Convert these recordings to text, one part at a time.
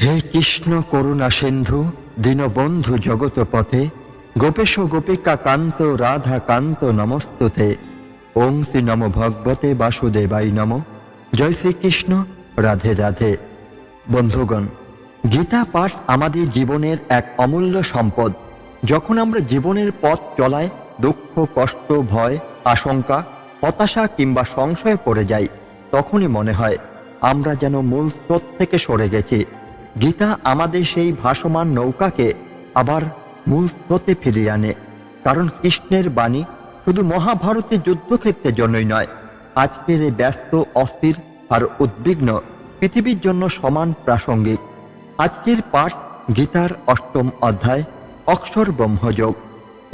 হে কৃষ্ণ করুণা সিন্ধু দীনবন্ধু জগৎপথে গোপেশ গোপিকা কান্ত রাধা কান্ত নমস্তুতে। ওং শ্রী নম ভগবতে বাসুদেবাই নম। জয় শ্রীকৃষ্ণ, রাধে রাধে। বন্ধুগণ, গীতা পাঠ আমাদের জীবনের এক অমূল্য সম্পদ। যখন আমরা জীবনের পথ চলায় দুঃখ, কষ্ট, ভয়, আশঙ্কা, হতাশা কিংবা সংশয়ে পড়ে যাই, তখনই মনে হয় আমরা যেন মূল স্রোত থেকে সরে গেছি। গীতা আমাদের সেই ভাসমান নৌকাকে আবার মূল স্রোতে ফিরিয়ে আনে। কারণ কৃষ্ণের বাণী শুধু মহাভারতের যুদ্ধক্ষেত্রের জন্যই নয়, আজকের এই ব্যস্ত, অস্থির আর উদ্বিগ্ন পৃথিবীর জন্য সমান প্রাসঙ্গিক। আজকের পাঠ গীতার ৮ম অধ্যায়, অক্ষর ব্রহ্মযোগ।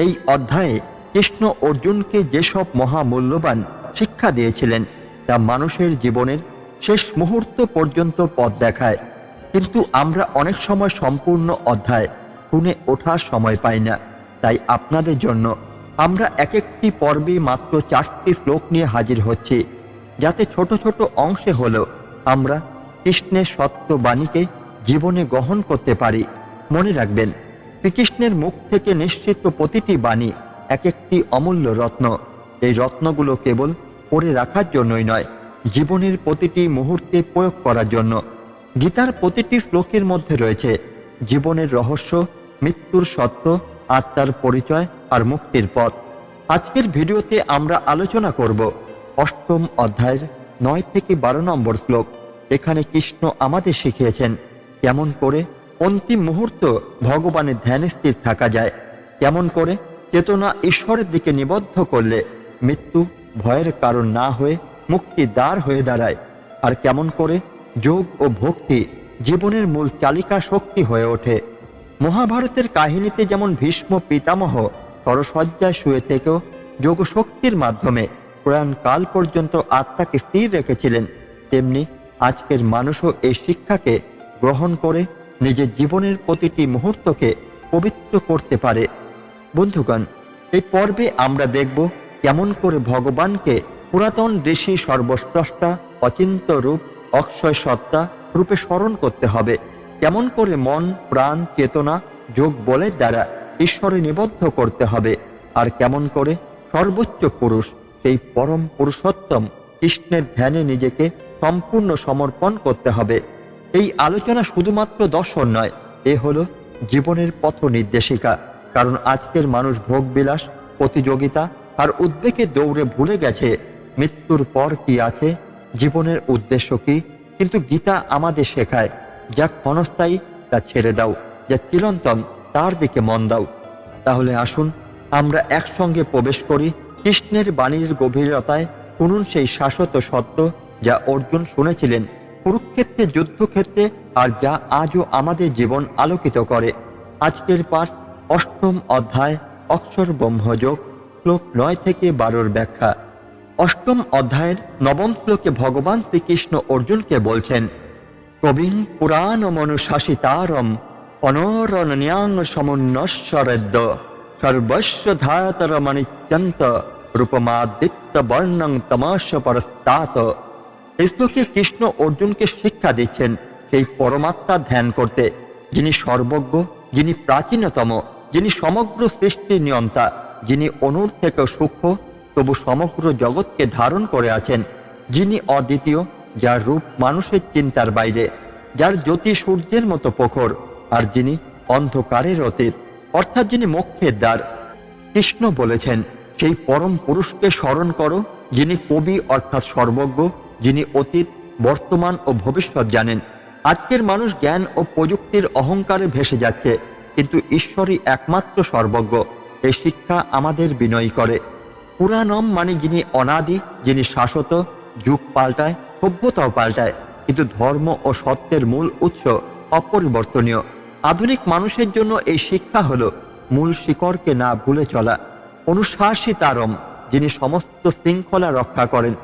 এই অধ্যায়ে কৃষ্ণ অর্জুনকে যেসব মহামূল্যবান শিক্ষা দিয়েছিলেন তা মানুষের জীবনের শেষ মুহূর্ত পর্যন্ত পথ দেখায়। কিন্তু আমরা অনেক সময় সম্পূর্ণ অধ্যায় শুনে ওঠার সময় পাই না। তাই আপনাদের জন্য আমরা এক একটি পর্বে মাত্র 4টি শ্লোক নিয়ে হাজির হচ্ছি, যাতে ছোট ছোট অংশে হলেও আমরা কৃষ্ণের সত্য বাণীকে জীবনে গ্রহণ করতে পারি। মনে রাখবেন, শ্রীকৃষ্ণের মুখ থেকে নিঃসৃত প্রতিটি বাণী এক একটি অমূল্য রত্ন। এই রত্নগুলো কেবল পড়ে রাখার জন্যই নয়, জীবনের প্রতিটি মুহূর্তে প্রয়োগ করার জন্য। গীতার প্রতিটি শ্লোকের মধ্যে রয়েছে জীবনের রহস্য, মৃত্যুর সত্য, আত্মার পরিচয় আর মুক্তির পথ। আজকের ভিডিওতে আমরা আলোচনা করব ৮ম অধ্যায়ের ৯ থেকে ১২ নম্বর শ্লোক। এখানে কৃষ্ণ আমাদের শিখিয়েছেন কেমন করে অন্তিম মুহূর্ত ভগবানের ধ্যানে স্থির থাকা যায়, কেমন করে চেতনা ঈশ্বরের দিকে নিবদ্ধ করলে মৃত্যু ভয়ের কারণ না হয়ে মুক্তির দ্বার হয়ে দাঁড়ায়, আর কেমন করে যোগ ও ভক্তি জীবনের মূল চালিকা শক্তি হয়ে ওঠে। মহাভারতের কাহিনীতে যেমন ভীষ্ম পিতামহ সরসজ্জায় শুয়ে থেকেও যোগ শক্তির মাধ্যমে প্রয়াণকাল পর্যন্ত আত্মাকে স্থির রেখেছিলেন, তেমনি আজকের মানুষও এই শিক্ষাকে গ্রহণ করে নিজের জীবনের প্রতিটি মুহূর্তকে পবিত্র করতে পারে। বন্ধুগণ, এই পর্বে আমরা দেখব কেমন করে ভগবানকে পুরাতন ঋষি, সর্বস্রষ্টা, অচিন্ত রূপ, অক্ষয় সত্তা রূপে স্মরণ করতে হবে, কেমন করে মন, প্রাণ, চেতনা যোগ বলের দ্বারা ঈশ্বরে নিবদ্ধ করতে হবে, আর কেমন করে সর্বোচ্চ পুরুষ, সেই পরম পুরুষোত্তম কৃষ্ণের ধ্যানে নিজেকে সম্পূর্ণ সমর্পণ করতে হবে। এই আলোচনা শুধুমাত্র দর্শন নয়, এ হলো জীবনের পথ নির্দেশিকা। কারণ আজকের মানুষ ভোগবিলাস, প্রতিযোগিতা আর উদ্বেগে দৌড়ে ভুলে গেছে মৃত্যুর পর কি আছে, জীবনের উদ্দেশ্য কি। কিন্তু গীতা আমাদের শেখায়, যা ক্ষণস্থায়ী তা ছেড়ে দাও, যা চিরন্তন তার দিকে মন দাও। তাহলে আসুন আমরা একসঙ্গে প্রবেশ করি কৃষ্ণের বাণীর গভীরতায়। শুনুন সেই শাশ্বত সত্য যা অর্জুন শুনেছিলেন কুরুক্ষেত্রের যুদ্ধক্ষেত্রে, আর যা আজও আমাদের জীবন আলোকিত করে। আজকের পাঠ ৮ম অধ্যায়, অক্ষর ব্রহ্মযোগ, শ্লোক ৯ থেকে ১২ ব্যাখ্যা। ৮ম অধ্যায়ের ৯ম শ্লোকে ভগবান শ্রীকৃষ্ণ অর্জুনকে বলছেন, কবিং পুরাণ মনুশাসিতারম অনরণ্যাং সমুন্নশ্বরদ্য সর্বস্ব ধাতরমণিত্যন্ত রূপমাদিত্য বর্ণং তমস পরস্তাত। এই শ্লোকে কৃষ্ণ অর্জুনকে শিক্ষা দিচ্ছেন সেই পরমাত্মা ধ্যান করতে, যিনি সর্বজ্ঞ, যিনি প্রাচীনতম, যিনি সমগ্র সৃষ্টির নিয়ন্তা, যিনি অণুর থেকে সূক্ষ্ম তবু সমগ্র জগৎকে ধারণ করে আছেন, যিনি অদ্বিতীয়, যার রূপ মানুষের চিন্তার বাইরে, যার জ্যোতি সূর্যের মতো প্রখর, আর যিনি অন্ধকারের অতীত, অর্থাৎ যিনি মোক্ষের দ্বার। কৃষ্ণ বলেছেন, সেই পরম পুরুষকে স্মরণ করো, যিনি কবি অর্থাৎ সর্বজ্ঞ, যিনি অতীত, বর্তমান ও ভবিষ্যৎ জানেন। আজকের মানুষ জ্ঞান ও প্রযুক্তির অহংকারে ভেসে যাচ্ছে, কিন্তু ঈশ্বরই একমাত্র সর্বজ্ঞ। এই শিক্ষা আমাদের বিনয়ী করে। পুরাণম মানে যিনি অনাদি, যিনি শাশ্বত। যুগ পাল্টায়, সভ্যতাও পাল্টায়, কিন্তু ধর্ম ও সত্যের মূল উৎস অপরিবর্তনীয়। আধুনিক মানুষের জন্য এই শিক্ষা হলো মূল শিকড়কে না ভুলে চলা। অনুশাসিতারম, যিনি সমস্ত শৃঙ্খলা রক্ষা করেন।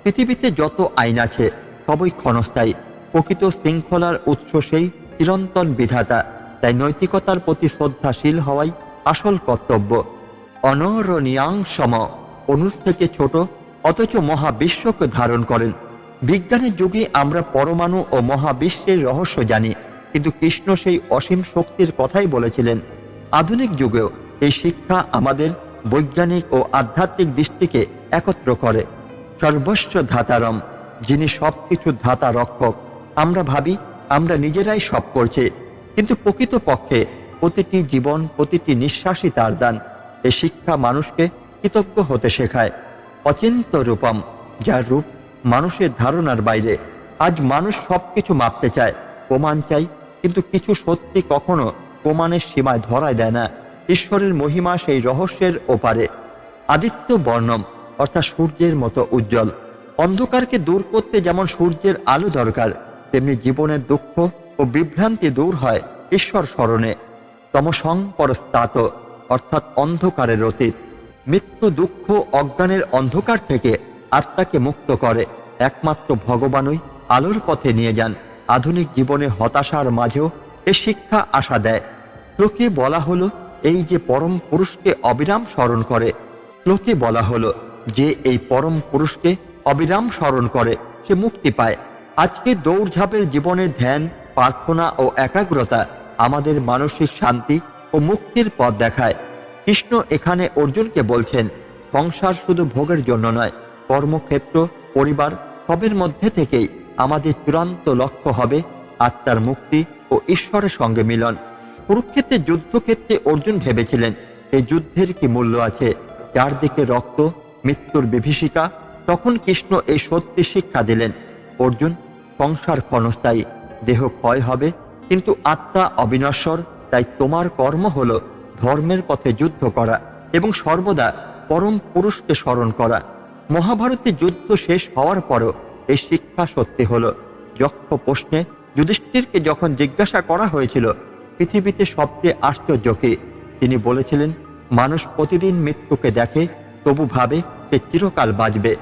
পৃথিবীতে যত আইন আছে সবই ক্ষণস্থায়ী, প্রকৃত শৃঙ্খলার উৎস সেই চিরন্তন বিধাতা। তাই নৈতিকতার প্রতি শ্রদ্ধাশীল হওয়াই আসল কর্তব্য। অনরণ্যাং সম, অনুর থেকে ছোট অথচ মহাবিশ্বকে ধারণ করেন। বিজ্ঞানের যুগে আমরা পরমাণু ও মহাবিশ্বের রহস্য জানি, কিন্তু কৃষ্ণ সেই অসীম শক্তির কথাই বলেছিলেন। আধুনিক যুগেও এই শিক্ষা আমাদের বৈজ্ঞানিক ও আধ্যাত্মিক দৃষ্টিকে একত্র করে। সর্বস্ব ধাতারম, যিনি সবকিছু ধাতা রক্ষক। আমরা ভাবি আমরা নিজেরাই সব করছি, কিন্তু প্রকৃতপক্ষে প্রতিটি জীবন, প্রতিটি নিঃশ্বাসই তার দান। এই শিক্ষা মানুষকে কৃতজ্ঞ হতে শেখায়। অচিন্ত রূপম, যার রূপ মানুষের ধারণার বাইরে। আজ মানুষ সবকিছু মাপতে চায়, প্রমাণ চাই, কিন্তু কিছু সত্যি কখনো প্রমাণের সীমায় ধরায় দেয় না। ঈশ্বরের মহিমা সেই রহস্যের ওপারে। আদিত্য বর্ণম, অর্থাৎ সূর্যের মতো উজ্জ্বল। অন্ধকারকে দূর করতে যেমন সূর্যের আলো দরকার, তেমনি জীবনের দুঃখ ও বিভ্রান্তি দূর হয় ঈশ্বর স্মরণে। তমসং পরস্তাত, অর্থাৎ অন্ধকারের অতীত। মৃত্যু, দুঃখ, অজ্ঞানের অন্ধকার থেকে আত্মাকে মুক্ত করে। একমাত্র ভগবানই আলোর পথে নিয়ে যান। আধুনিক জীবনে হতাশার মাঝেও এ শিক্ষা আশা দেয়। শ্লোকে বলা হলো এই যে পরম পুরুষকে অবিরাম স্মরণ করে। শ্লোকে বলা হলো যে এই পরম পুরুষকে অবিরাম স্মরণ করে সে মুক্তি পায়। আজকে দৌড়ঝাঁপের জীবনে ধ্যান, প্রার্থনা ও একাগ্রতা আমাদের মানসিক শান্তি ও মুক্তির পথ দেখায়। কৃষ্ণ এখানে অর্জুনকে বলছেন, সংসার শুধু ভোগের জন্য নয়, কর্মক্ষেত্র, পরিবার সবের মধ্যে থেকেই আমাদের চূড়ান্ত লক্ষ্য হবে আত্মার মুক্তি ও ঈশ্বরের সঙ্গে মিলন। কুরুক্ষেত্রের যুদ্ধক্ষেত্রে অর্জুন ভেবেছিলেন এই যুদ্ধের কি মূল্য আছে, চারদিকে রক্ত, মৃত্যুর বিভীষিকা। তখন কৃষ্ণ এই সত্যি শিক্ষা দিলেন, অর্জুন, সংসার ক্ষণস্থায়ী, দেহ ক্ষয় হবে, কিন্তু আত্মা অবিনশ্বর। তাই তোমার কর্ম হলো ধর্মের পথে যুদ্ধ করা এবং সর্বদা পরম পুরুষকে স্মরণ করা। মহাভারতের যুদ্ধ শেষ হওয়ার পরও এই শিক্ষা সত্যি হলো। যক্ষ প্রশ্নে যুধিষ্ঠিরকে যখন জিজ্ঞাসা করা হয়েছিল পৃথিবীতে সবচেয়ে আশ্চর্য কি, তিনি বলেছিলেন, মানুষ প্রতিদিন মৃত্যুকে দেখে, তবু ভাবে সে চিরকাল বাঁচবে।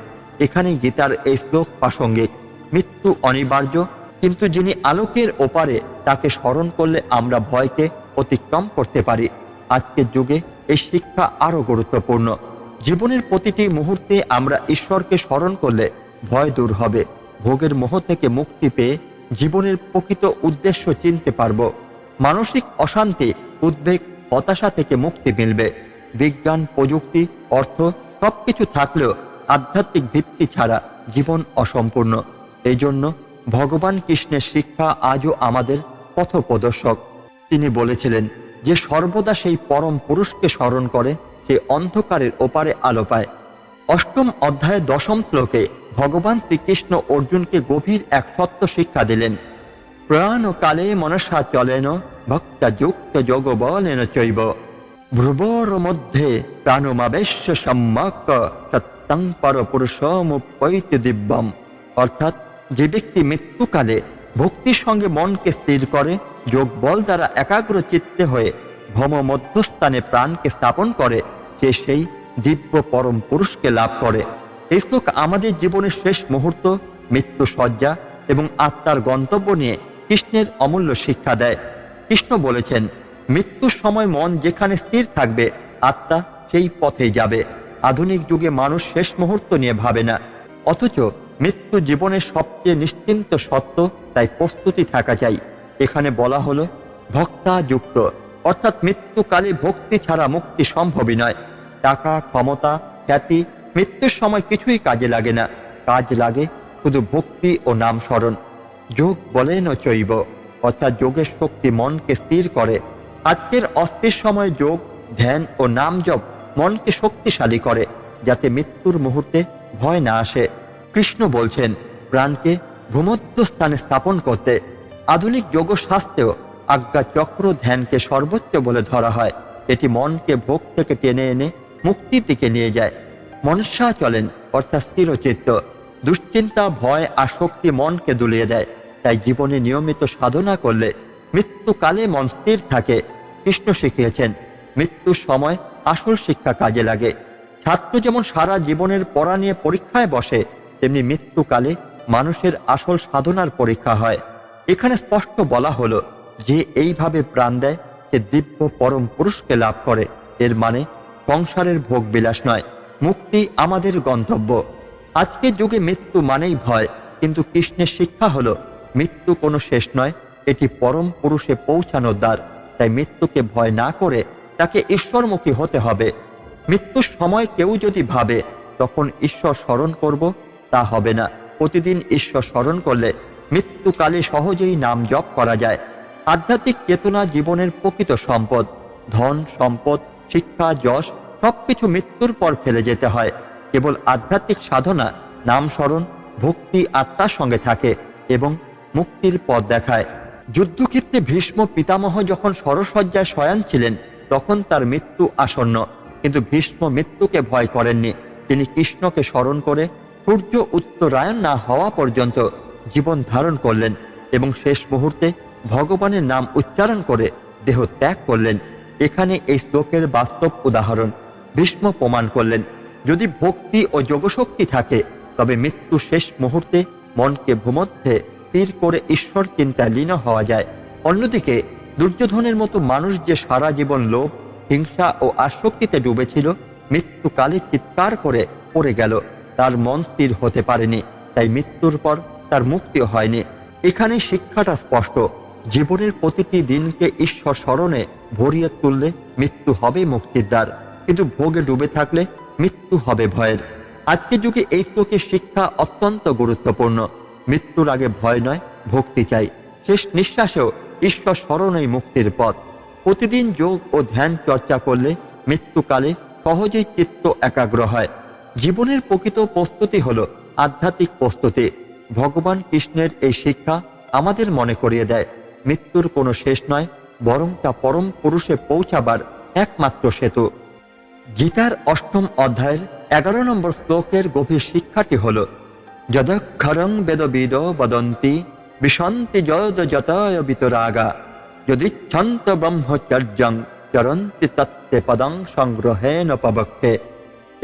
এখানে গীতার এই শ্লোক প্রাসঙ্গিক। মৃত্যু অনিবার্য, কিন্তু যিনি আলোকের ওপারে তাকে স্মরণ করলে আমরা ভয়কে অতিক্রম করতে পারি। আজকের যুগে এই শিক্ষা আরো গুরুত্বপূর্ণ। জীবনের প্রতিটি মুহূর্তে আমরা ঈশ্বরকে স্মরণ করলে ভয় দূর হবে। ভোগের মোহ থেকে মুক্তি পেয়ে জীবনের প্রকৃত উদ্দেশ্য চিনতে পারব। মানসিক অশান্তি, উদ্বেগ, হতাশা থেকে মুক্তি মিলবে। বিজ্ঞান, প্রযুক্তি, অর্থ সবকিছু থাকলেও আধ্যাত্মিক ভিত্তি ছাড়া জীবন অসম্পূর্ণ। এই জন্য ভগবান কৃষ্ণের শিক্ষা আজও আমাদের পথপ্রদর্শক। তিনি বলেছিলেন যে সর্বদা সেই পরম পুরুষকে স্মরণ করে সে অন্ধকারের ওপারে আলো পায়। অষ্টম অধ্যায়ে 10ম শ্লোকে ভগবান শ্রীকৃষ্ণ অর্জুনকে গভীর এক সত্য শিক্ষা দিলেন। প্রাণ কালে মনসা চলেন ভক্তা যুক্ত যোগ বলেন চৈব ভ্রুবর মধ্যে প্রাণমাবেশ্য সম্যক সত্যং পর পুরুষমুপৈতি দিব্যম। অর্থাৎ যে ব্যক্তি মৃত্যুকালে ভক্তির সঙ্গে মনকে স্থির করে, যোগ বল দ্বারা একাগ্র চিত্তে হয়ে ভম মধ্যস্থানে প্রাণকে স্থাপন করে, সে সেই দিব্য পরম পুরুষকে লাভ করে। এই শ্লোক আমাদের জীবনের শেষ মুহূর্ত, মৃত্যু শয্যা এবং আত্মার গন্তব্য নিয়ে কৃষ্ণের অমূল্য শিক্ষা দেয়। কৃষ্ণ বলেছেন, মৃত্যুর সময় মন যেখানে স্থির থাকবে আত্মা সেই পথেই যাবে। আধুনিক যুগে মানুষ শেষ মুহূর্ত নিয়ে ভাবে না, অথচ মৃত্যু জীবনের সবচেয়ে নিশ্চিন্ত সত্য, তাই প্রস্তুতি থাকা চাই। এখানে বলা হলো ভক্তা যুক্ত, অর্থাৎ মৃত্যুকালে ভক্তি ছাড়া মুক্তি সম্ভবই নয়। টাকা, ক্ষমতা, খ্যাতি মৃত্যুর সময় কিছুই কাজে লাগে না। কাজ লাগে শুধু ভক্তি ও নাম স্মরণ। যোগ বলেন চৈব, অর্থাৎ যোগের শক্তি মনকে স্থির করে। আজকের অস্থির সময় যোগ, ধ্যান ও নাম জপ মনকে শক্তিশালী করে, যাতে মৃত্যুর মুহূর্তে ভয় না আসে। কৃষ্ণ বলছেন প্রাণকে ভূমধ্য স্থানে স্থাপন করতে। আধুনিক যোগশাস্ত্রেও আজ্ঞা চক্র ধ্যানকে সর্বোচ্চ বলে ধরা হয়। এটি মনকে ভোগ থেকে টেনে এনে মুক্তির দিকে নিয়ে যায়। মনসা চলেন, অর্থাৎ স্থিরচিত্ত। দুশ্চিন্তা, ভয়, আসক্তি মনকে দুলিয়ে দেয়। তাই জীবনে নিয়মিত সাধনা করলে মৃত্যুকালে মন স্থির থাকে। কৃষ্ণ শিখিয়েছেন মৃত্যুর সময় আসল শিক্ষা কাজে লাগে। ছাত্র যেমন সারা জীবনের পড়া নিয়ে পরীক্ষায় বসে, তেমনি মৃত্যুকালে মানুষের আসল সাধনার পরীক্ষা হয়। এখানে স্পষ্ট বলা হলো যে এইভাবে প্রাণ দেয় সে দিব্য পরম পুরুষকে লাভ করে। এর মানে সংসারের ভোগ বিলাস নয়, মুক্তি আমাদের গন্তব্য। আজকের যুগে মৃত্যু মানেই ভয়, কিন্তু কৃষ্ণের শিক্ষা হলো মৃত্যু কোনো শেষ নয়, এটি পরম পুরুষে পৌঁছানোর দ্বার। তাই মৃত্যুকে ভয় না করে তাকে ঈশ্বরমুখী হতে হবে। মৃত্যুর সময় কেউ যদি ভাবে তখন ঈশ্বর স্মরণ করব, তা হবে না। প্রতিদিন ঈশ্বর স্মরণ করলে মৃত্যুকালে সহজেই নাম জপ করা যায়। আধ্যাত্মিক চেতনা জীবনের প্রকৃত সম্পদ। ধন সম্পদ, শিক্ষা, যশ সবকিছু মৃত্যুর পর ফেলে যেতে হয়। কেবল আধ্যাত্মিক সাধনা, নাম স্মরণ, ভক্তি আত্মার সঙ্গে থাকে এবং মুক্তির পথ দেখায়। যুদ্ধক্ষেত্রে ভীষ্ম পিতামহ যখন শরশয্যায় শয়ান ছিলেন তখন তার মৃত্যু আসন্ন, কিন্তু ভীষ্ম মৃত্যুকে ভয় করেননি। তিনি কৃষ্ণকে স্মরণ করে সূর্য উত্তরায়ণ না হওয়া পর্যন্ত জীবন ধারণ করলেন এবং শেষ মুহূর্তে ভগবানের নাম উচ্চারণ করে দেহ ত্যাগ করলেন। এখানে এই শ্লোকের বাস্তব উদাহরণ। ভীষ্ম প্রমাণ করলেন, যদি ভক্তি ও যোগশক্তি থাকে তবে মৃত্যু শেষ মুহূর্তে মনকে ভূমধ্যে স্থির করে ঈশ্বর চিন্তায় লীন হওয়া যায়। অন্যদিকে দুর্যোধনের মতো মানুষ যে সারা জীবন লোভ, হিংসা ও আসক্তিতে ডুবেছিল, মৃত্যুকালে চিৎকার করে পড়ে গেল। তার মন স্থির হতে পারেনি, তাই মৃত্যুর পর তার মুক্তিও হয়নি। এখানে শিক্ষাটা স্পষ্ট। জীবনের প্রতিটি দিনকে ঈশ্বর স্মরণে ভরিয়ে তুললে মৃত্যু হবে মুক্তির দ্বার, কিন্তু ভোগে ডুবে থাকলে মৃত্যু হবে ভয়ের। আজকের যুগে এই শ্লোকের শিক্ষা অত্যন্ত গুরুত্বপূর্ণ। মৃত্যুর আগে ভয় নয়, ভক্তি চাই। শেষ নিঃশ্বাসেও ঈশ্বর স্মরণেই মুক্তির পথ। প্রতিদিন যোগ ও ধ্যান চর্চা করলে মৃত্যুকালে সহজেই চিত্ত একাগ্র হয়। জীবনের প্রকৃত প্রস্তুতি হল আধ্যাত্মিক প্রস্তুতি। ভগবান কৃষ্ণের এই শিক্ষা আমাদের মনে করিয়ে দেয়, মৃত্যুর কোনো শেষ নয়, বরং তা পরম পুরুষে পৌঁছাবার একমাত্র সেতু। গীতার ৮ম অধ্যায়ের ১১ নম্বর শ্লোকের গভীর শিক্ষাটি হল, যদক্ষরং বেদবিদ বদন্তি বিশন্তি যদ যতয় বিতরাগা যদিচ্ছন্ত ব্রহ্মচর্যং চরন্তি তত্ত্বে পদং সংগ্রহেণ পবক্ষে।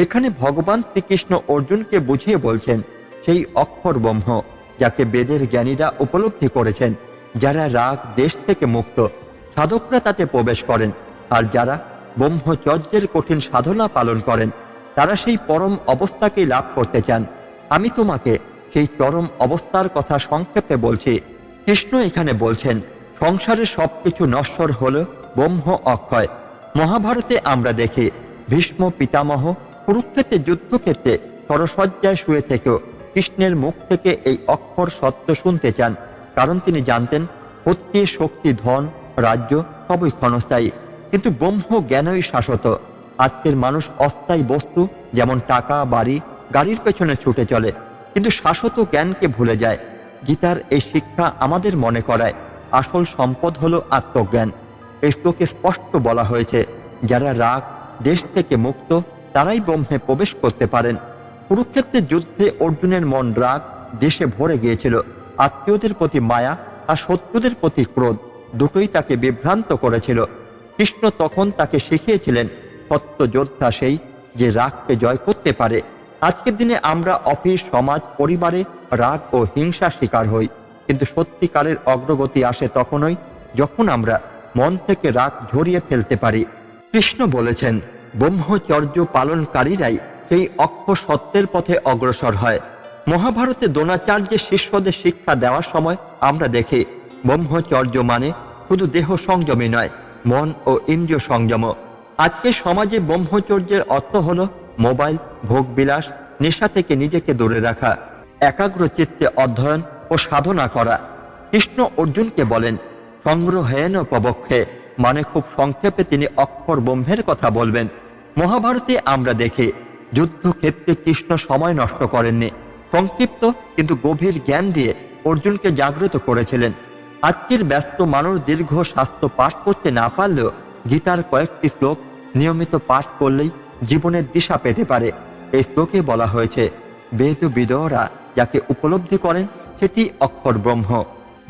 এখানে ভগবান শ্রীকৃষ্ণ অর্জুনকে বুঝিয়ে বলছেন, সেই অক্ষর ব্রহ্ম যাকে বেদের জ্ঞানীরা উপলব্ধি করেছেন। যারা রাগ দেশ থেকে মুক্ত, সাধকরা তাতে প্রবেশ করেন। আর যারা ব্রহ্মচর্যের কঠিন সাধনা পালন করেন, তারা সেই পরম অবস্থাকে লাভ করতে চান। আমি তোমাকে সেই চরম অবস্থার কথা সংক্ষেপে বলছি। কৃষ্ণ এখানে বলছেন, সংসারে সবকিছু নশ্বর হল, ব্রহ্ম অক্ষয়। মহাভারতে আমরা দেখি ভীষ্ম পিতামহ কুরুক্ষেত্রে যুদ্ধক্ষেত্রে শরশয্যায় শুয়ে থেকেও কৃষ্ণের মুখ থেকে এই অক্ষর সত্য শুনতে চান, কারণ তিনি জানতেন শক্তি, শক্তি, ধন, রাজ্য সবই ক্ষণস্থায়ী, কিন্তু ব্রহ্ম জ্ঞানই শাশ্বত। আজকের মানুষ অস্থায়ী বস্তু যেমন টাকা, বাড়ি, গাড়ির পেছনে ছুটে চলে, কিন্তু শাশ্বত জ্ঞানকে ভুলে যায়। গীতার এই শিক্ষা আমাদের মনে করায় আসল সম্পদ হলো আত্মজ্ঞান। এই শ্লোকে স্পষ্ট বলা হয়েছে, যারা রাগ দেশ থেকে মুক্ত তারাই ব্রহ্মে প্রবেশ করতে পারেন। কুরুক্ষেত্রের যুদ্ধে অর্জুনের মন রাগ দেশে ভরে গিয়েছিল। আত্মীয়দের প্রতি মায়া আর শত্রুদের প্রতি ক্রোধ দুটোই তাকে বিভ্রান্ত করেছিল। কৃষ্ণ তখন তাকে শিখিয়েছিলেন, সত্য যোদ্ধা সেই যে রাগকে জয় করতে পারে। আজকের দিনে আমরা অফিস, সমাজ, পরিবারে রাগ ও হিংসার শিকার হই, কিন্তু সত্যিকারের অগ্রগতি আসে তখনই যখন আমরা মন থেকে রাগ ঝরিয়ে ফেলতে পারি। কৃষ্ণ বলেছেন, ব্রহ্মচর্য পালনকারীরাই সেই অক্ষর সত্যের পথে অগ্রসর হয়। মহাভারতে দ্রোণাচার্যের শিষ্যদের শিক্ষা দেওয়ার সময় আমরা দেখি, ব্রহ্মচর্য মানে শুধু দেহ সংযমই নয়, মন ও ইন্দ্রিয় সংযম। আজকে সমাজে ব্রহ্মচর্যের অর্থ হল মোবাইল, ভোগবিলাস, নেশা থেকে নিজেকে দূরে রাখা, একাগ্র চিত্তে অধ্যয়ন ও সাধনা করা। কৃষ্ণ অর্জুনকে বলেন, সংগ্রহেণ পবক্ষে, মানে খুব সংক্ষেপে তিনি অক্ষর ব্রহ্মের কথা বলবেন। মহাভারতে আমরা দেখি যুদ্ধক্ষেত্রে কৃষ্ণ সময় নষ্ট করেননি, সংক্ষিপ্ত কিন্তু গভীর জ্ঞান দিয়ে অর্জুনকে জাগ্রত করেছিলেন। আজকের ব্যস্ত মানুষ দীর্ঘ শাস্ত্র পাঠ করতে না পারলেও গীতার কয়েকটি শ্লোক নিয়মিত পাঠ করলেই জীবনের দিশা পেতে পারে। এই শ্লোকে বলা হয়েছে, বেদবিদরা যাকে উপলব্ধি করেন সেটি অক্ষর ব্রহ্ম।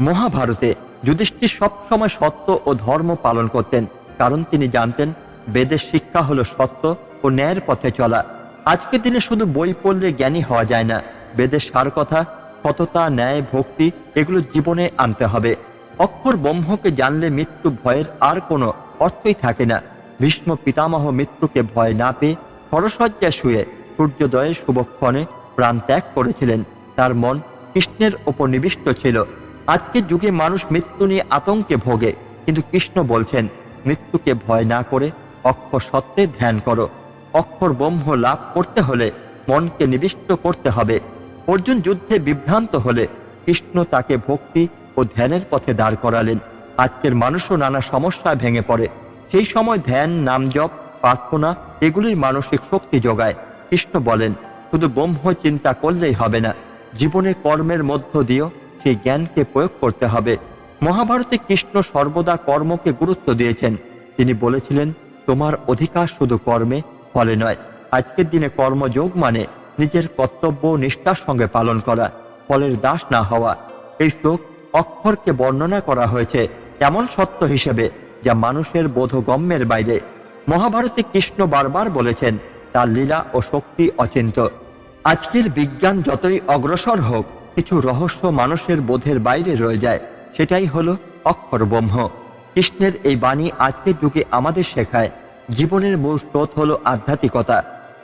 মহাভারতে যুধিষ্ঠির সবসময় সত্য ও ধর্ম পালন করতেন, কারণ তিনি জানতেন বেদের শিক্ষা হলো সত্য ও ন্যায়ের পথে চলা। আজকের দিনে শুধু বই পড়লে জ্ঞানী হওয়া যায় না, বেদের সার কথা, সততা, ন্যায়, ভক্তি এগুলো জীবনে আনতে হবে। অক্ষর ব্রহ্মকে জানলে মৃত্যু ভয়ের আর কোনো অর্থই থাকে না। ভীষ্ম পিতামহ মৃত্যুকে ভয় না পেয়ে শরশয্যায় শুয়ে সূর্যোদয়ের শুভক্ষণে প্রাণ ত্যাগ করেছিলেন। তার মন কৃষ্ণের ওপর নিবিষ্ট ছিল। আজকের যুগে মানুষ মৃত্যু নিয়ে আতঙ্কে ভোগে, কিন্তু কৃষ্ণ বলছেন মৃত্যুকে ভয় না করে অক্ষর সত্যে ধ্যান করো। অক্ষর ব্রহ্ম লাভ করতে হলে মনকে নিবিষ্ট করতে হবে। অর্জুন যুদ্ধে বিভ্রান্ত হলে কৃষ্ণ তাকে ভক্তি ও ধ্যানের পথে দাঁড় করালেন। আজকের মানুষও নানা সমস্যায় ভেঙে পড়ে, সেই সময় ধ্যান, নাম জপ, প্রার্থনা এগুলোই মানসিক শক্তি যোগায়। কৃষ্ণ বলেন শুধু ব্রহ্ম চিন্তা করলেই হবে না, জীবনে কর্মের মধ্য দিয়েও সেই জ্ঞানকে প্রয়োগ করতে হবে। মহাভারতে কৃষ্ণ সর্বদা কর্মকে গুরুত্ব দিয়েছেন। তিনি বলেছিলেন তোমার অধিকার শুধু কর্মে, ফলে নয়। আজকের দিনে কর্মযোগ মানে নিজের কর্তব্য নিষ্ঠার সঙ্গে পালন করা, ফলের দাস না হওয়া। এই শ্লোক অক্ষরকে বর্ণনা করা হয়েছে এমন সত্য হিসেবে যা মানুষের বোধগম্যের বাইরে। মহাভারতে কৃষ্ণ বারবার বলেছেন তার লীলা ও শক্তি অচিন্ত। আজকের বিজ্ঞান যতই অগ্রসর হোক, কিছু রহস্য মানুষের বোধের বাইরে রয়ে যায়, সেটাই হলো অক্ষর ব্রহ্ম। কৃষ্ণের এই বাণী আজকের যুগে আমাদের শেখায় জীবনের মূল স্রোত হলো আধ্যাত্মিকতা।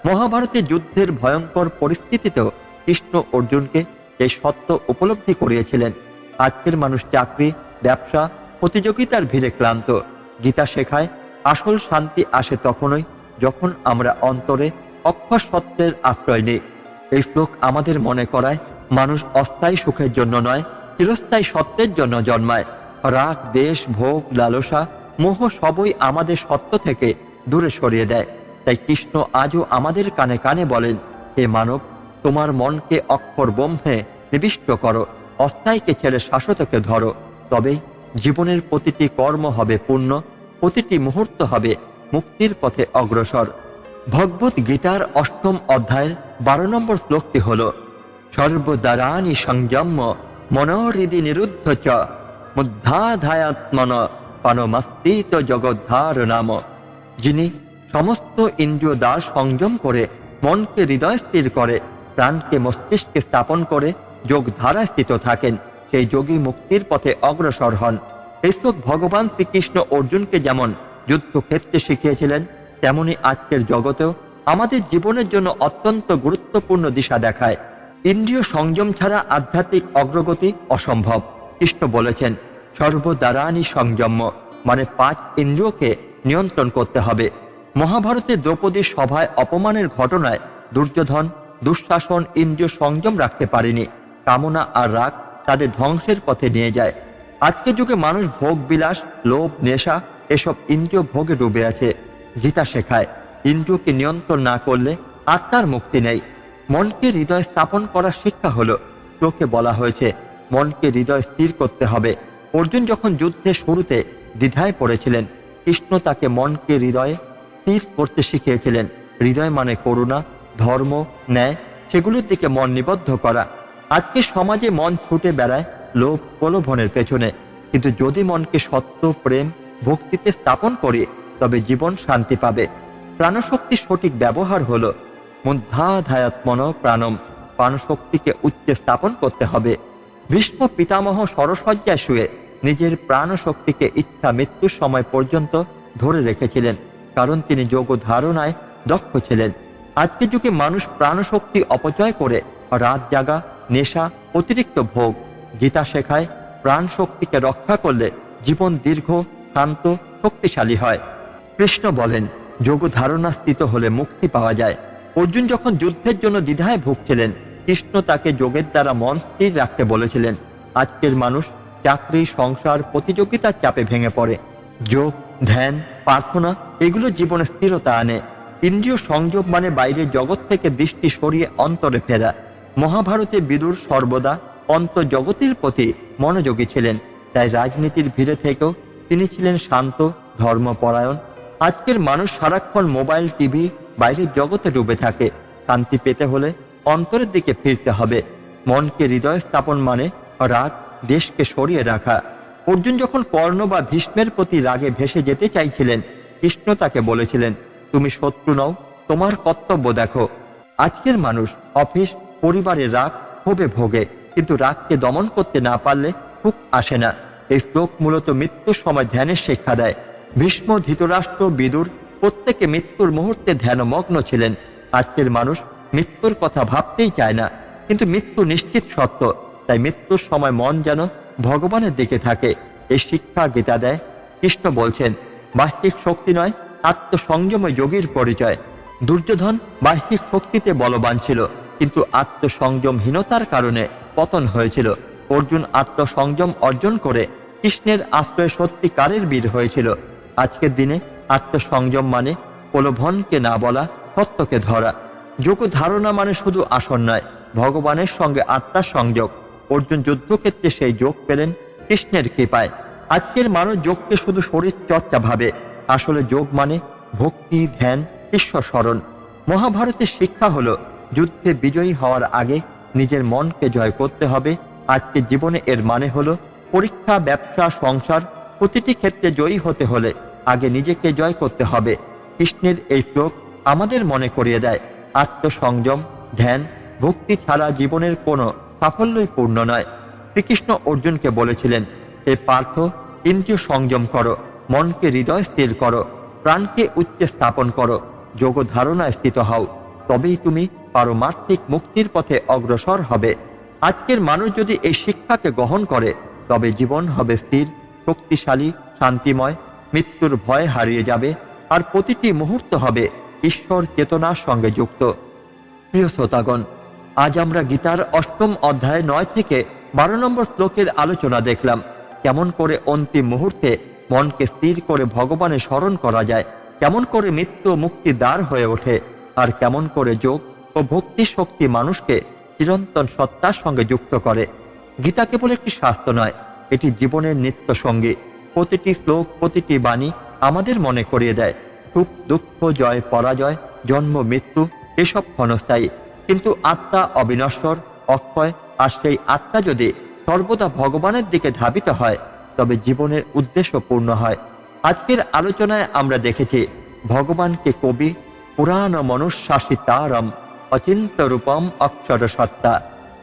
মহাভারতে যুদ্ধের ভয়ঙ্কর পরিস্থিতিতেও কৃষ্ণ অর্জুনকে এই সত্য উপলব্ধি করিয়েছিলেন। আজকের মানুষ চাকরি, ব্যবসা, প্রতিযোগিতার ভিড়ে ক্লান্ত। গীতা শেখায় আসল শান্তি আসে তখনই যখন আমরা অন্তরে অক্ষর সত্যের আশ্রয় নিই। এই শ্লোক আমাদের মনে করায় মানুষ অস্থায়ী সুখের জন্য নয়, চিরস্থায়ী সত্যের জন্য জন্মায়। রাগ, দেশ, ভোগ, লালসা, মোহ সবই আমাদের সত্য থেকে দূরে সরিয়ে দেয়। তাই কৃষ্ণ আজও আমাদের কানে কানে বলেন, হে মানব, তোমার মনকে অক্ষর ব্রহ্মে নিবিষ্ট করো, অস্থায়ীকে ছেড়ে শাশ্বতকে ধরো। তবেই জীবনের প্রতিটি কর্ম হবে পূর্ণ, প্রতিটি মুহূর্ত হবে মুক্তির পথে অগ্রসর। ভগবত গীতার ৮ম অধ্যায়ের ১২ নম্বর শ্লোকটি হল সর্বদারানি সংযম্য মনোহৃদি নিরুদ্ধ চ মুদ্ধাধায়াত্মন পানমাস্তিত জগদ্ধার নাম। যিনি সমস্ত ইন্দ্রিয় দ্বার সংযম করে মনকে হৃদয় স্থির করে, প্রাণকে মস্তিষ্কে স্থাপন করে যোগ ধারায় স্থিত থাকেন, সেই যোগী মুক্তির পথে অগ্রসর হন। এই শ্লোক ভগবান শ্রীকৃষ্ণ অর্জুনকে যেমন যুদ্ধক্ষেত্রে শিখিয়েছিলেন, তেমনি আজকের জগতেও আমাদের জীবনের জন্য অত্যন্ত গুরুত্বপূর্ণ দিশা দেখায়। ইন্দ্রিয় সংযম ছাড়া আধ্যাত্মিক অগ্রগতি অসম্ভব। কৃষ্ণ বলেছেন সর্বদারানি সংযম্য মানে ৫ ইন্দ্রিয়কে নিয়ন্ত্রণ করতে হবে। মহাভারতে দ্রৌপদীর সভায় অপমানের ঘটনায় দুর্যোধন, দুঃশাসন ইন্দ্রিয় সংযম রাখতে পারেনি। কামনা আর রাগ তাদের ধ্বংসের পথে নিয়ে যায়। আজকের যুগে মানুষ ভোগ বিলাস, লোভ, নেশা এসব ইন্দ্রিয় ভোগে ডুবে আছে। গীতা শেখায় ইন্দ্রিয়কে নিয়ন্ত্রণ না করলে আত্মার মুক্তি নেই। মনকে হৃদয় স্থাপন করার শিক্ষা হলো, শ্লোকে বলা হয়েছে মনকে হৃদয় স্থির করতে হবে। অর্জুন যখন যুদ্ধের শুরুতে দ্বিধায় পড়েছিলেন, কৃষ্ণ তাকে মনকে হৃদয়ে স্থির করতে শিখিয়েছিলেন। হৃদয় মানে করুণা, ধর্ম, ন্যায়, সেগুলোর দিকে মন নিবদ্ধ করা। আজকে সমাজে মন ছুটে বেড়ায় লোভ, প্রলোভনের পেছনে, কিন্তু যদি মনকে সত্য, প্রেম, ভক্তিতে স্থাপন করে তবে জীবন শান্তি পাবে। প্রাণশক্তির সঠিক ব্যবহার হলো মুদ্ধাধায়াত্মন প্রাণম, প্রাণশক্তিকে উচ্চে স্থাপন করতে হবে। ভীষ্ম পিতামহ সরসজ্জায় শুয়ে নিজের প্রাণশক্তিকে ইচ্ছা মৃত্যুর সময় পর্যন্ত ধরে রেখেছিলেন, কারণ তিনি যোগ ধারণায় দক্ষ ছিলেন। আজকের যুগে মানুষ প্রাণশক্তি অপচয় করে রাত জাগা, নেশা, অতিরিক্ত ভোগ। গীতা শেখায় প্রাণ শক্তিকে রক্ষা করলে জীবন দীর্ঘ, শান্ত, শক্তিশালী হয়। কৃষ্ণ বলেন যোগ ধারণা স্থিত হলে মুক্তি পাওয়া যায়। অর্জুন যখন যুদ্ধের জন্য দ্বিধায় ভুগছিলেন, কৃষ্ণ তাকে যোগের দ্বারা মন স্থির রাখতে বলেছিলেন। আজকের মানুষ চাকরি, সংসার, প্রতিযোগিতার চাপে ভেঙে পড়ে। যোগ, ধ্যান, প্রার্থনা এগুলো জীবনে স্থিরতা আনে। ইন্দ্রিয় সংযোগ মানে বাইরের জগৎ থেকে দৃষ্টি সরিয়ে অন্তরে ফেরা। মহাভারতে বিদুর সর্বদা অন্তর্জগতের প্রতি মনোযোগী ছিলেন, তাই রাজনীতির ভিড়ে থেকেও তিনি ছিলেন শান্ত, ধর্মপরায়ণ। আজকের মানুষ সারাক্ষণ মোবাইল, টিভি, বাইরের জগতে ডুবে থাকে। শান্তি পেতে হলে অন্তরের দিকে ফিরতে হবে। মনকে হৃদয় স্থাপন মানে রাগ, দেশকে সরিয়ে রাখা। অর্জুন যখন কর্ণ বা ভীষ্মের প্রতি রাগে ভেসে যেতে চাইছিলেন, কৃষ্ণ তাকে বলেছিলেন তুমি শত্রু নও, তোমার কর্তব্য দেখো। আজকের মানুষ অফিস, পরিবারের রাগ, ক্ষোভে ভোগে, কিন্তু রাগকে দমন করতে না পারলে সুখ আসে না। এই শ্লোক মূলত মৃত্যুর সময় ধ্যানের শিক্ষা দেয়। ভীষ্ম, ধৃতরাষ্ট্র, বিদুর প্রত্যেকে মৃত্যুর মুহূর্তে ধ্যানমগ্ন ছিলেন। আজকের মানুষ মৃত্যুর কথা ভাবতেই চায় না, কিন্তু মৃত্যু নিশ্চিত সত্য। তাই মৃত্যুর সময় মন যেন ভগবানের দিকে থাকে। এই শিক্ষা গীতা দেয়। কৃষ্ণ বলছেন, বাহ্যিক শক্তি নয়, আত্মসংযমই যোগীর পরিচয়। দুর্যোধন বাহ্যিক শক্তিতে বলবান ছিল, কিন্তু আত্মসংযমহীনতার কারণে পতন হয়েছিল। অর্জুন আত্মসংযম অর্জন করে কৃষ্ণের আশ্রয়ে সত্যিকারের বীর হয়েছিল। আজকের দিনে আত্মসংযম মানে প্রলোভনকে না বলা, সত্যকে ধরা। যোগ ধারণা মানে শুধু আসন নয়, ভগবানের সঙ্গে আত্মার সংযোগ। অর্জুন যুদ্ধক্ষেত্রে সেই যোগ পেলেন কৃষ্ণের কৃপায়। আজকের মানুষ যোগকে শুধু শরীর চর্চা ভাবে, আসলে যোগ মানে ভক্তি, ধ্যান, ঈশ্বর স্মরণ। মহাভারতের শিক্ষা হলো, যুদ্ধে বিজয়ী হওয়ার আগে নিজের মনকে জয় করতে হবে। আজকে জীবনে এর মানে হলো, পরীক্ষা, ব্যবসা, সংসার, প্রতিটি ক্ষেত্রে জয়ী হতে হলে আগে নিজেকে জয় করতে হবে। কৃষ্ণের এই শ্লোক আমাদের মনে করিয়ে দেয়, আত্মসংযম, ধ্যান, ভক্তি ছাড়া জীবনের কোনো সাফল্যই পূর্ণ নয়। শ্রীকৃষ্ণ অর্জুনকে বলেছিলেন, হে পার্থ, ইন্দ্রিয় সংযম করো, মনকে হৃদয় স্থির করো, প্রাণকে উচ্চে স্থাপন করো, যোগ ধারণায় স্থিত হও, তবেই তুমি পারমার্থিক মুক্তির পথে অগ্রসর হবে। আজকের মানুষ যদি এই শিক্ষাকে গ্রহণ করে, তবে জীবন হবে স্থির, শক্তিশালী, শান্তিময়। মৃত্যুর ভয় হারিয়ে যাবে, আর প্রতিটি মুহূর্ত হবে ঈশ্বর চেতনার সঙ্গে যুক্ত। প্রিয় শ্রোতাগণ, আজ আমরা গীতার ৮ম অধ্যায় ৯ থেকে ১২ নম্বর শ্লোকের আলোচনা দেখলাম। কেমন করে অন্তিম মুহূর্তে মনকে স্থির করে ভগবানের স্মরণ করা যায়, কেমন করে মৃত্যু মুক্তি দ্বার হয়ে ওঠে, আর কেমন করে যোগ ও ভক্তি শক্তি মানুষকে চিরন্তন সত্তার সঙ্গে যুক্ত করে। গীতা কেবল একটি শাস্ত্র নয়, এটি জীবনের নিত্য সঙ্গী। প্রতিটি শ্লোক, প্রতিটি বাণী আমাদের মনে করিয়ে দেয়, সুখ দুঃখ, জয় পরাজয়, জন্ম মৃত্যু এসব ক্ষণস্থায়ী, কিন্তু আত্মা অবিনশ্বর, অক্ষয়। আর সেই আত্মা যদি সর্বদা ভগবানের দিকে ধাবিত হয়, তবে জীবনের উদ্দেশ্য পূর্ণ হয়। আজকের আলোচনায় আমরা দেখেছি, ভগবানকে কবি পুরাণ মনুষ্যাসিতারম অচিন্ত রূপম অক্ষর সত্তা,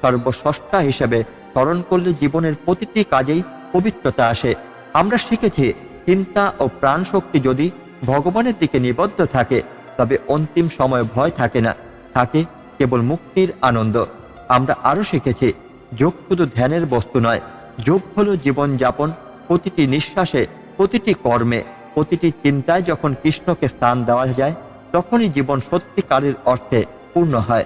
সর্বস্রষ্টা হিসেবে স্মরণ করলে জীবনের প্রতিটি কাজেই পবিত্রতা আসে। আমরা শিখেছি, চিন্তা ও প্রাণ শক্তি যদি ভগবানের দিকে নিবদ্ধ থাকে, তবে অন্তিম সময় ভয় থাকে না, থাকে কেবল মুক্তির আনন্দ। আমরা আরও শিখেছি, যোগ শুধু ধ্যানের বস্তু নয়, যোগ হলো জীবনযাপন। প্রতিটি নিঃশ্বাসে, প্রতিটি কর্মে, প্রতিটি চিন্তায় যখন কৃষ্ণকে স্থান দেওয়া যায়, তখনই জীবন সত্যিকারের অর্থে পূর্ণ হয়।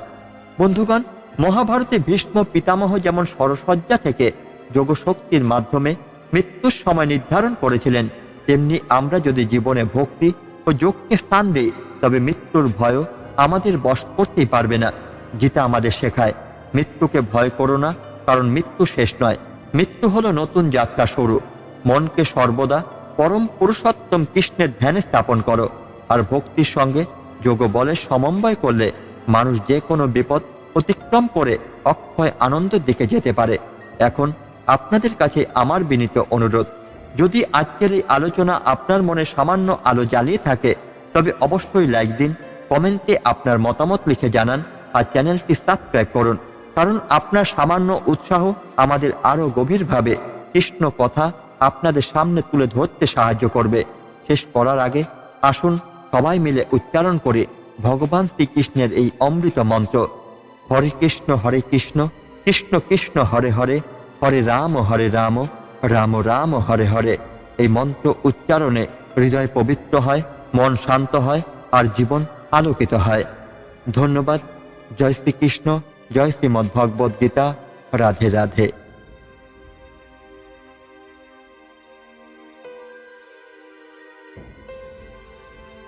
বন্ধুগণ, মহাভারতে ভীষ্ম পিতামহ যেমন সরসজ্জা থেকে যোগশক্তির মাধ্যমে মৃত্যুর সময় নির্ধারণ করেছিলেন, তেমনি আমরা যদি জীবনে ভক্তি ও যোগকে স্থান দিই, তবে মৃত্যুর ভয়ও আমাদের বশ করতেই পারবে না। গীতা আমাদের শেখায়, মৃত্যুকে ভয় করো না, কারণ মৃত্যু শেষ নয়, মৃত্যু হলো নতুন যাত্রা শুরু। মনকে সর্বদা পরম পুরুষোত্তম কৃষ্ণের ধ্যানে স্থাপন করো, আর ভক্তির সঙ্গে যোগ বলের সমন্বয় করলে মানুষ যে কোনো বিপদ অতিক্রম করে অক্ষয় আনন্দের দিকে যেতে পারে। এখন আপনাদের কাছে আমার বিনীত অনুরোধ, যদি আজকের এই আলোচনা আপনার মনে সামান্য আলো জ্বালিয়ে থাকে, তবে অবশ্যই লাইক দিন, কমেন্টে আপনার মতামত লিখে জানান, আর চ্যানেলটি সাবস্ক্রাইব করুন। কারণ আপনার সামান্য উৎসাহ আমাদের আরও গভীরভাবে কৃষ্ণ কথা আপনাদের সামনে তুলে ধরতে সাহায্য করবে। শেষ করার আগে আসুন সবাই মিলে উচ্চারণ করে ভগবান শ্রীকৃষ্ণের এই অমৃত মন্ত্র, হরে কৃষ্ণ কৃষ্ণ কৃষ্ণ হরে হরে, হরে রাম রাম রাম হরে হরে। এই মন্ত্র উচ্চারণে হৃদয় পবিত্র হয়, মন শান্ত হয়, আর জীবন আলোকিত হয়। ধন্যবাদ। জয় শ্রীকৃষ্ণ, জয় শ্রীমদ্ ভগবদ্ গীতা। রাধে রাধে।